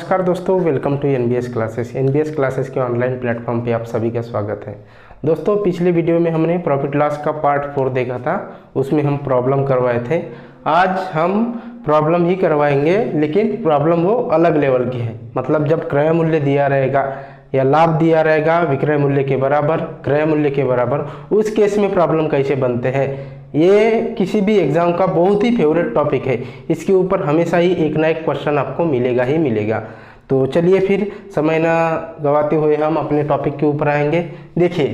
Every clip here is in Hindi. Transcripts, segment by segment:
नमस्कार दोस्तों, welcome to NBS classes. NBS classes के ऑनलाइन प्लेटफॉर्म पे आप सभी का स्वागत है। दोस्तों, पिछले वीडियो में हमने प्रॉफिट लॉस का पार्ट 4 देखा था, उसमें हम प्रॉब्लम करवाए थे। आज हम प्रॉब्लम ही करवाएंगे, लेकिन प्रॉब्लम वो अलग लेवल की है। मतलब जब क्रय मूल्य दिया रहेगा या लाभ दिया रहेगा विक्रय मूल्य के बराबर, क्रय मूल्य के बराबर, उस केस में प्रॉब्लम कैसे बनते हैं, ये किसी भी एग्जाम का बहुत ही फेवरेट टॉपिक है। इसके ऊपर हमेशा ही एक ना एक क्वेश्चन आपको मिलेगा ही मिलेगा। तो चलिए फिर समय ना गवाते हुए हम अपने टॉपिक के ऊपर आएंगे। देखिए,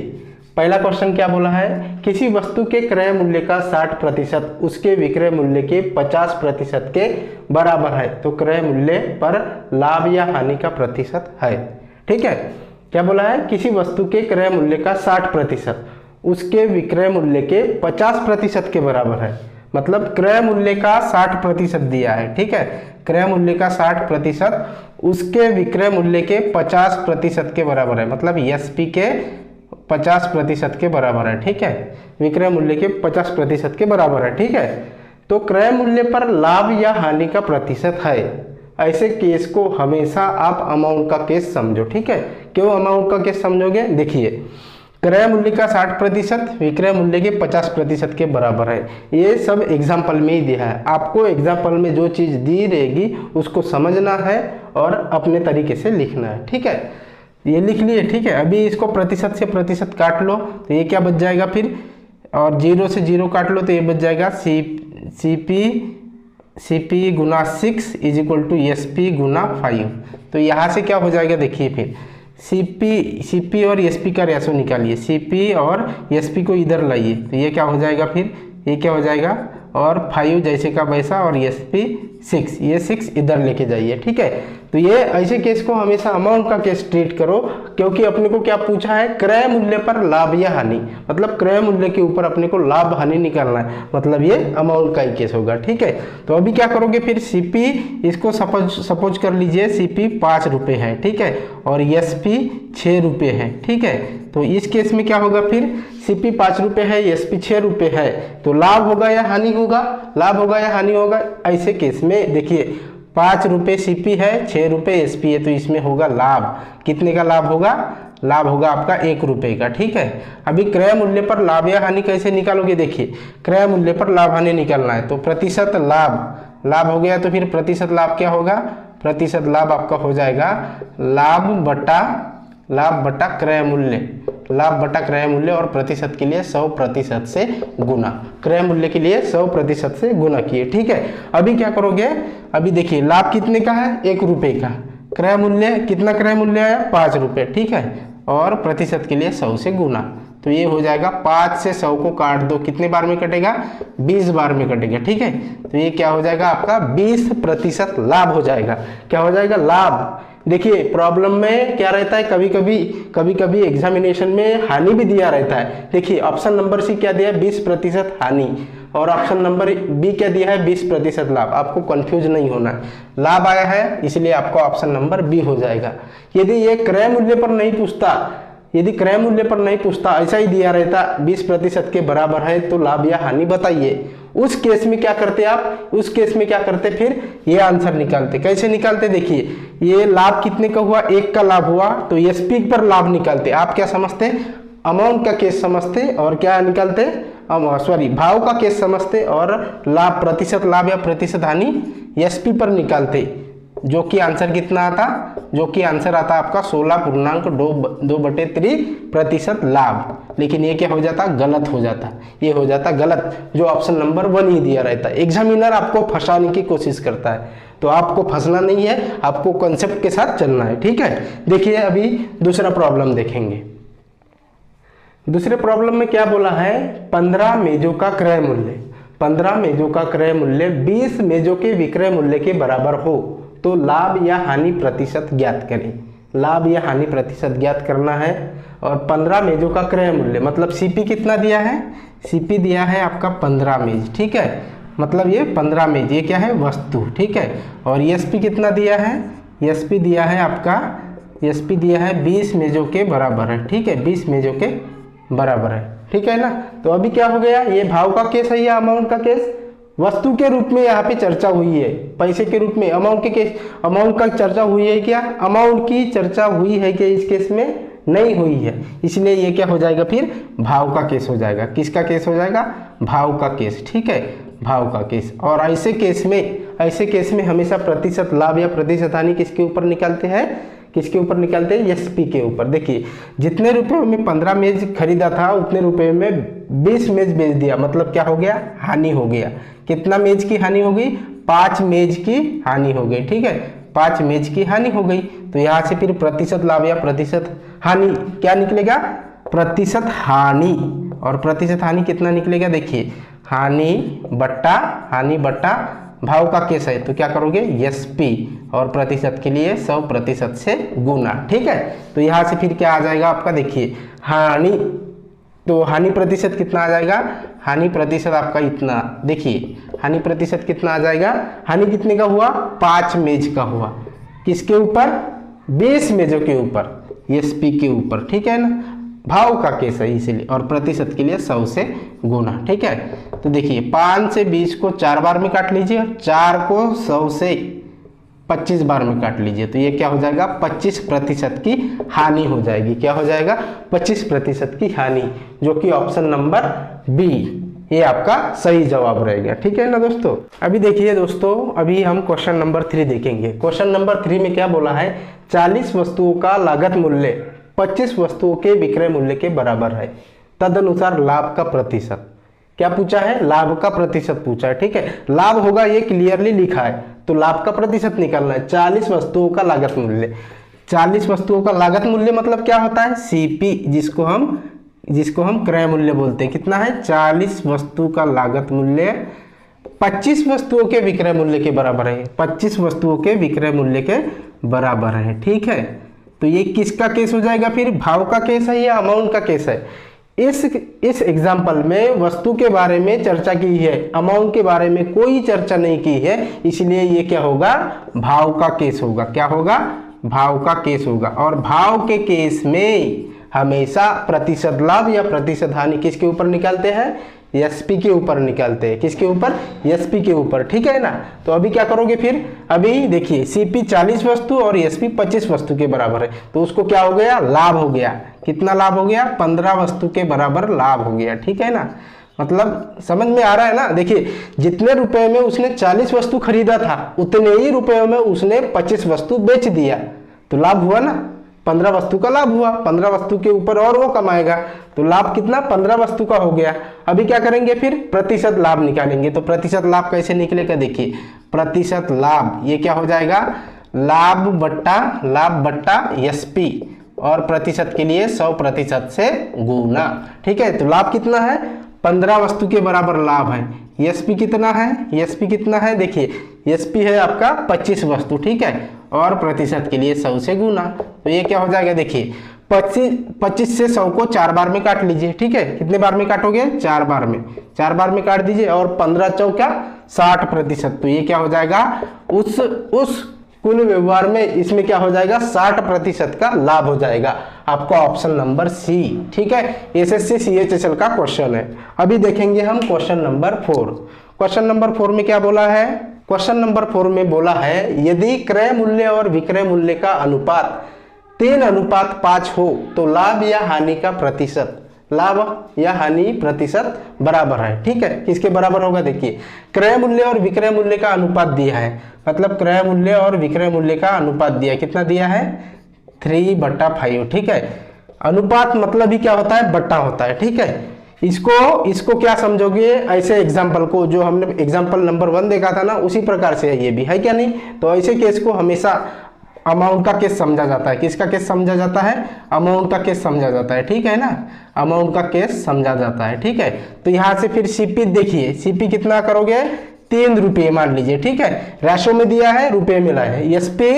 पहला क्वेश्चन क्या बोला है, किसी वस्तु के क्रय मूल्य का 60% उसके विक्रय मूल्य के 50% के बराबर है तो क्रय मूल्य पर लाभ या हानि का प्रतिशत है। ठीक है, क्या बोला है, किसी वस्तु के क्रय मूल्य का 60% उसके विक्रय मूल्य के 50% के बराबर है। मतलब क्रय मूल्य का 60% दिया है। ठीक है, क्रय मूल्य का 60% उसके विक्रय मूल्य के 50% के बराबर है। मतलब एसपी के 50% के बराबर है। ठीक है, विक्रय मूल्य के 50% के बराबर है। ठीक है, तो क्रय मूल्य पर लाभ या हानि का प्रतिशत है। ऐसे केस को हमेशा आप अमाउंट का केस समझो। ठीक है, क्यों अमाउंट का केस समझोगे, देखिए, क्रय मूल्य का 60% विक्रय मूल्य के 50% के बराबर है। ये सब एग्जाम्पल में ही दिया है। आपको एग्जाम्पल में जो चीज़ दी रहेगी उसको समझना है और अपने तरीके से लिखना है। ठीक है, ये लिख लिए। ठीक है, अभी इसको प्रतिशत से प्रतिशत काट लो तो ये क्या बच जाएगा फिर, और 0 से 0 काट लो तो ये बच जाएगा सीपी गुना 6 इज इक्वल टू एसपी गुना 5। तो यहाँ से क्या हो जाएगा, देखिए फिर सीपी और एसपी का रेशो निकालिए। सीपी और एसपी को इधर लाइए तो ये क्या हो जाएगा, फिर ये क्या हो जाएगा, और 5 जैसे का वैसा, और एसपी 6, ये 6 इधर लेके जाइए। ठीक है, तो ये ऐसे केस को हमेशा अमाउंट का केस ट्रीट करो, क्योंकि अपने को क्या पूछा है, क्रय मूल्य पर लाभ या हानि। मतलब क्रय मूल्य के ऊपर अपने को लाभ हानि निकालना है, मतलब ये अमाउंट का ही केस होगा। ठीक है, तो अभी क्या करोगे फिर, सीपी इसको सपोज कर लीजिए सीपी 5 रुपये है। ठीक है, और एसपी 6 रुपये है। ठीक है, तो इस केस में क्या होगा फिर, सीपी 5 रुपये है, एसपी 6 रुपये है, तो लाभ होगा या हानि होगा, लाभ होगा या हानि होगा। ऐसे केस में देखिए, 5 रुपये सीपी है, 6 रुपये एसपी है, तो इसमें होगा लाभ। कितने का लाभ होगा, लाभ होगा आपका 1 रुपये का। ठीक है, अभी क्रय मूल्य पर लाभ या हानि कैसे निकालोगे, देखिए, क्रय मूल्य पर लाभ हानि निकालना है तो प्रतिशत लाभ हो गया, तो फिर प्रतिशत लाभ क्या होगा, प्रतिशत लाभ आपका हो जाएगा लाभ बटा क्रय मूल्य, लाभ बटा क्रय मूल्य, और प्रतिशत के लिए 100% से गुना, क्रय मूल्य के लिए 100% से गुना किए। ठीक है, अभी क्या करोगे, अभी देखिए, लाभ कितने का है, 1 रुपये का, क्रय मूल्य कितना, क्रय मूल्य आया 5 रुपये। ठीक है, और प्रतिशत के लिए 100 से गुना, तो ये हो जाएगा 5 से 100 को काट दो, कितने बार में कटेगा, 20 बार में कटेगा। ठीक है, तो ये क्या हो जाएगा आपका 20% लाभ हो जाएगा। क्या हो जाएगा, लाभ। देखिए, प्रॉब्लम में क्या रहता है, कभी कभी एग्जामिनेशन में हानि भी दिया रहता है। देखिए, ऑप्शन नंबर सी क्या दिया है, 20% हानि, और ऑप्शन नंबर बी क्या दिया है, 20% लाभ। आपको कंफ्यूज नहीं होना है, लाभ आया है इसलिए आपका ऑप्शन नंबर बी हो जाएगा। यदि ये क्रय मूल्य पर नहीं पूछता, यदि क्रय मूल्य पर नहीं पूछता, ऐसा ही दिया रहता 20% के बराबर है तो लाभ या हानि बताइए, उस केस में क्या करते आप, उस केस में क्या करते, फिर ये आंसर निकालते। कैसे निकालते, देखिए, ये लाभ कितने का हुआ, 1 का लाभ हुआ, तो एसपी पर लाभ निकालते। आप क्या समझते, अमाउंट का केस समझते, और क्या निकालते, भाव का केस समझते, और लाभ, प्रतिशत लाभ या प्रतिशत हानि एसपी पर निकालते, जो कि आंसर कितना आता, जो कि आंसर आता आपका 16.2/3% लाभ। लेकिन ये क्या हो जाता, गलत हो जाता, ये हो जाता गलत, जो ऑप्शन नंबर 1 ही दिया रहता है। एग्जामिनर आपको फंसाने की कोशिश करता है, तो आपको फंसना नहीं है, आपको कॉन्सेप्ट के साथ चलना है। ठीक है, देखिए, अभी दूसरा प्रॉब्लम देखेंगे। दूसरे प्रॉब्लम में क्या बोला है, 15 मेजों का क्रय मूल्य, 15 मेजों का क्रय मूल्य 20 मेजों के विक्रय मूल्य के बराबर हो तो लाभ या हानि प्रतिशत ज्ञात करें। लाभ या हानि प्रतिशत ज्ञात करना है, और 15 मेजों का क्रय मूल्य, मतलब सीपी कितना दिया है, सीपी दिया है आपका 15 मेज। ठीक है, मतलब ये 15 मेज, ये क्या है, वस्तु। ठीक है, और एसपी कितना दिया है, एसपी दिया है आपका, एसपी दिया है 20 मेजों के बराबर है। ठीक है, 20 मेजों के बराबर है। ठीक है ना, तो अभी क्या हो गया, ये भाव का केस है या अमाउंट का केस, वस्तु के रूप में यहाँ पे चर्चा हुई है, पैसे के रूप में अमाउंट का चर्चा हुई है क्या? अमाउंट की चर्चा हुई है क्या इस केस में? नहीं हुई है, इसलिए ये क्या हो जाएगा फिर? भाव का केस हो जाएगा। किसका केस हो जाएगा? भाव का केस, ठीक है, भाव का केस। और ऐसे केस में हमेशा प्रतिशत लाभ या प्रतिशत हानि किसके ऊपर निकालते हैं? किसके ऊपर निकालते हैं? एसपी के ऊपर। देखिए जितने रुपए में 15 मेज खरीदा था उतने रुपए में 20 मेज बेच दिया, मतलब क्या हो गया? हानि हो गया। कितना मेज की हानि हो गई? 5 मेज की हानि हो गई, ठीक है, 5 मेज की हानि हो गई। तो यहाँ से फिर प्रतिशत लाभ या प्रतिशत हानि क्या निकलेगा? प्रतिशत हानि। और प्रतिशत हानि कितना निकलेगा? देखिए हानि बट्टा भाव का केस है तो क्या करोगे? एसपी, और प्रतिशत के लिए 100% से गुना, ठीक है। तो यहाँ से फिर क्या आ जाएगा आपका? देखिए हानि, तो हानि प्रतिशत कितना आ जाएगा? हानि प्रतिशत आपका इतना, देखिए हानि प्रतिशत कितना आ जाएगा? हानि कितने का हुआ? 5 मेज का हुआ। किसके ऊपर? 20 मेजों के ऊपर, एसपी के ऊपर, ठीक है ना, भाव का केस है इसलिए, और प्रतिशत के लिए 100 से गुना, ठीक है। तो देखिए 5 से 20 को 4 बार में काट लीजिए, और 4 को 100 से 25 बार में काट लीजिए, तो ये क्या हो जाएगा? 25% की हानि हो जाएगी। क्या हो जाएगा? 25% की हानि, जो कि ऑप्शन नंबर बी ये आपका सही जवाब रहेगा, ठीक है ना दोस्तों। अभी देखिए दोस्तों, अभी हम क्वेश्चन नंबर 3 देखेंगे। क्वेश्चन नंबर 3 में क्या बोला है? 40 वस्तुओं का लागत मूल्य 25 वस्तुओं के विक्रय मूल्य के बराबर है, तदनुसार लाभ का प्रतिशत। क्या पूछा है? लाभ का प्रतिशत पूछा है, ठीक है। लाभ होगा ये क्लियरली लिखा है, तो लाभ का प्रतिशत निकालना है। 40 वस्तुओं का लागत मूल्य, 40 वस्तुओं का लागत मूल्य मतलब क्या होता है? सीपी, जिसको हम क्रय मूल्य बोलते हैं। कितना है? 40 वस्तु का लागत मूल्य 25 वस्तुओं के विक्रय मूल्य के बराबर है, 25 वस्तुओं के विक्रय मूल्य के बराबर है, ठीक है। तो ये किसका केस हो जाएगा फिर? भाव का केस है या अमाउंट का केस है? इस एग्जाम्पल में वस्तु के बारे में चर्चा की है, अमाउंट के बारे में कोई चर्चा नहीं की है, इसलिए ये क्या होगा? भाव का केस होगा। क्या होगा? भाव का केस होगा। और भाव के केस में हमेशा प्रतिशत लाभ या प्रतिशत हानि किसके ऊपर निकालते हैं? एसपी के ऊपर निकालते हैं। किसके ऊपर? एसपी के ऊपर, ठीक है ना। तो अभी क्या करोगे फिर? अभी देखिए सीपी 40 वस्तु और एसपी 25 वस्तु के बराबर है, तो उसको क्या हो गया? लाभ हो गया। कितना लाभ हो गया? 15 वस्तु के बराबर लाभ हो गया, ठीक है ना। मतलब समझ में आ रहा है ना। देखिए जितने रुपए में उसने 40 वस्तु खरीदा था उतने ही रुपयों में उसने 25 वस्तु बेच दिया, तो लाभ हुआ ना, 15 वस्तु का लाभ हुआ। 15 वस्तु के ऊपर और वो कमाएगा, तो लाभ कितना? 15 वस्तु का हो गया। अभी क्या करेंगे फिर? प्रतिशत लाभ निकालेंगे। तो प्रतिशत लाभ कैसे निकलेगा? देखिए प्रतिशत लाभ ये क्या हो जाएगा? लाभ बट्टा एसपी, और प्रतिशत के लिए 100% से गुना, ठीक है। तो लाभ कितना है? 15 वस्तु के बराबर लाभ है। एसपी कितना है? एसपी कितना है? देखिए एसपी है आपका 25 वस्तु, ठीक है, और प्रतिशत के लिए 100 से गुना। तो ये क्या हो जाएगा? देखिए 25 से 100 को 4 बार में काट लीजिए, ठीक है। कितने बार में काटोगे? 4 बार में। 4 बार में काट दीजिए, और 15 चौका 60%। तो ये क्या हो जाएगा? उस कुल व्यवहार में इसमें क्या हो जाएगा? 60% का लाभ हो जाएगा। आपका ऑप्शन नंबर सी, ठीक है। एसएससी सीएचएसएल का क्वेश्चन है। अभी देखेंगे हम क्वेश्चन नंबर 4। क्वेश्चन नंबर 4 में क्या बोला है? क्वेश्चन नंबर 4 में बोला है यदि क्रय मूल्य और विक्रय मूल्य का अनुपात 3:5 हो तो लाभ या हानि का प्रतिशत, लाभ या हानि प्रतिशत बराबर है, ठीक है। किसके बराबर होगा? देखिए क्रय मूल्य और विक्रय मूल्य का अनुपात दिया है, मतलब क्रय मूल्य और विक्रय मूल्य का अनुपात दिया, कितना दिया है? 3/5, ठीक है। अनुपात मतलब ही क्या होता है? बट्टा होता है, ठीक है। इसको क्या समझोगे? ऐसे एग्जाम्पल को जो हमने एग्जाम्पल नंबर 1 देखा था ना, उसी प्रकार से है ये भी, है क्या नहीं? तो ऐसे केस को हमेशा अमाउंट का केस समझा जाता है। किसका केस समझा जाता है? अमाउंट का केस समझा जाता है, ठीक है ना। अमाउंट का केस समझा जाता है, ठीक है। तो यहाँ से फिर सीपी देखिए, सीपी कितना करोगे? 3 रुपये मान लीजिए, ठीक है। रेशो में दिया है, रुपये में लाया है। एसपी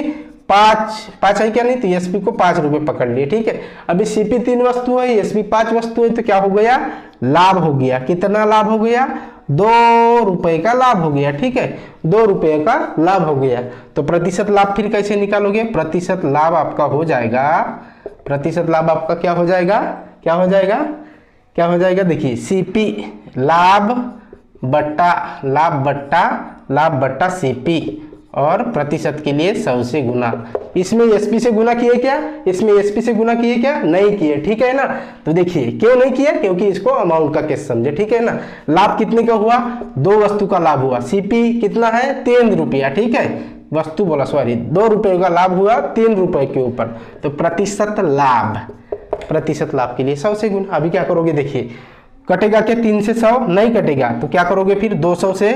5 है क्या नहीं? तो एसपी को 5 रुपये पकड़ लिए, ठीक है। अभी सीपी 3 वस्तु है, एसपी 5 वस्तु है, तो क्या हो गया? लाभ हो गया। कितना लाभ हो गया? 2 रुपए का लाभ हो गया, ठीक है। 2 रुपए का लाभ हो गया। तो प्रतिशत लाभ फिर कैसे निकालोगे? प्रतिशत लाभ आपका हो जाएगा, प्रतिशत लाभ आपका क्या हो जाएगा? क्या हो जाएगा? क्या हो जाएगा? देखिए सीपी लाभ लाभ बट्टा सीपी और प्रतिशत के लिए 100 से गुना। इसमें एसपी से गुना किए क्या, इसमें एसपी से गुना किए क्या, नहीं किए, ठीक है ना। तो देखिए क्यों नहीं किया, क्योंकि इसको अमाउंट का केस समझे, ठीक है ना। लाभ कितने का हुआ, 2 वस्तु का लाभ हुआ, सीपी कितना है 3 रुपया, ठीक है, वस्तु बोला सॉरी, 2 रुपये का लाभ हुआ 3 रुपये के ऊपर, तो प्रतिशत लाभ के लिए 100 से गुना। अभी क्या करोगे देखिए, कटेगा क्या 3 से 100, नहीं कटेगा, तो क्या करोगे फिर 2 से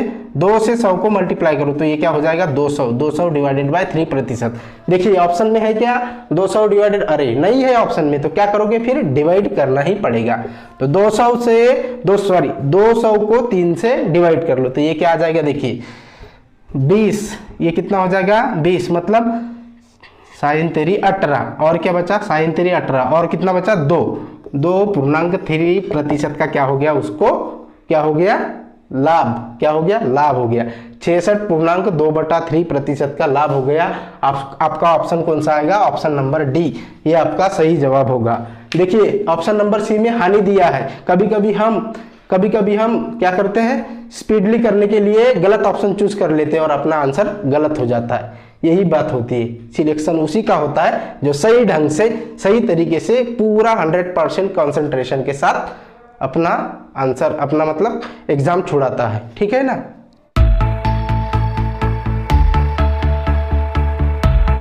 100 को मल्टीप्लाई करो, तो ये क्या हो जाएगा 200 डिवाइडेड बाय 3%। देखिए ऑप्शन में है क्या 200 डिवाइडेड, अरे नहीं है ऑप्शन में, तो क्या करोगे फिर डिवाइड करना ही पड़ेगा। तो 200 को 3 से डिवाइड कर लो, तो ये क्या आ जाएगा देखिए 20, ये कितना हो जाएगा 20, मतलब साइन तेरी 18, और क्या बचा साइन तेरी 18, और कितना बचा 2.3% का क्या हो गया, उसको क्या हो गया लाभ, क्या हो गया लाभ हो गया, 66.2/3% का लाभ हो गया। आपका ऑप्शन कौन सा आएगा, ऑप्शन नंबर डी, ये आपका सही जवाब होगा। देखिए ऑप्शन नंबर सी में हानि दिया है, कभी कभी हम क्या करते हैं, स्पीडली करने के लिए गलत ऑप्शन चूज कर लेते हैं और अपना आंसर गलत हो जाता है, यही बात होती है। सिलेक्शन उसी का होता है जो सही ढंग से सही तरीके से पूरा 100% कंसंट्रेशन के साथ अपना आंसर, अपना मतलब एग्जाम छुड़ाता है, ठीक है ना।